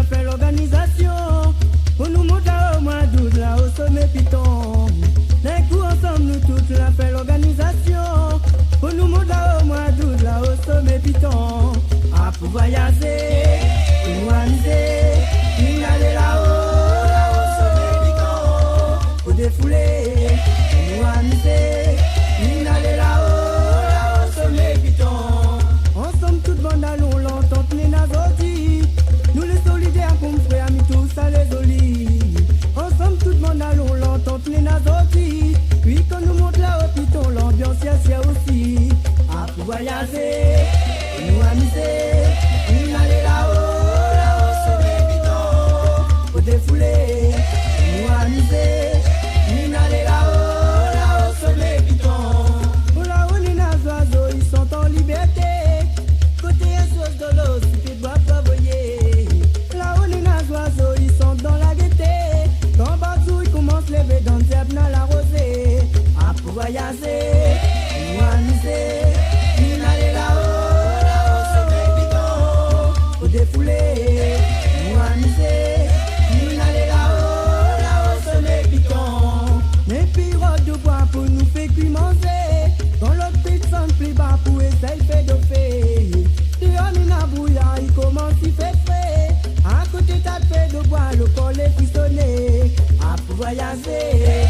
fait l'organisation. Pour nous montrer au mois d'août là au sommet Piton. D'un coup ensemble nous toutes la fait l'organisation. Pour nous montrer au mois d'août là au sommet Piton. À pour voyager, pour nous amuser, pour aller là-haut, là au sommet Piton. Pour défouler, pour nous amuser, pour aller là-haut, là au sommet Piton. Ensemble toute bande allons l'entente les nazodis. Nous les solidaires comme frères amis tous à les olis. Ensemble tout le monde allons l'entente les nazodis. Puis quand nous monte là au Piton l'ambiance y a aussi. À pour voyager, nous amuser, nous aller là-haut, là au sommet Piton. Pour défouler, nous amuser, nous aller là-haut, là au sommet Piton. Pour là où les oiseaux ils sont en liberté. Côté sauce de l'eau, si tu dois pas voyer. Là où les oiseaux ils sont dans la gaieté. Quand Bazou il commence à lever dans le diable dans la rosée. À pour voyager, nous amuser, nous aller là-haut, là au sommet Piton. Pour défouler, nous amuser, nous aller là-haut, là au sommet Piton. Les pirogues de bois pour nous faire cuire manger. Dans l'autre petite sang plus bas pour essayer de faire de fait. Dehors mina brouillard, il commence il fait frais. À côté t'as fait de bois, le col est pistonné. À pour voyager.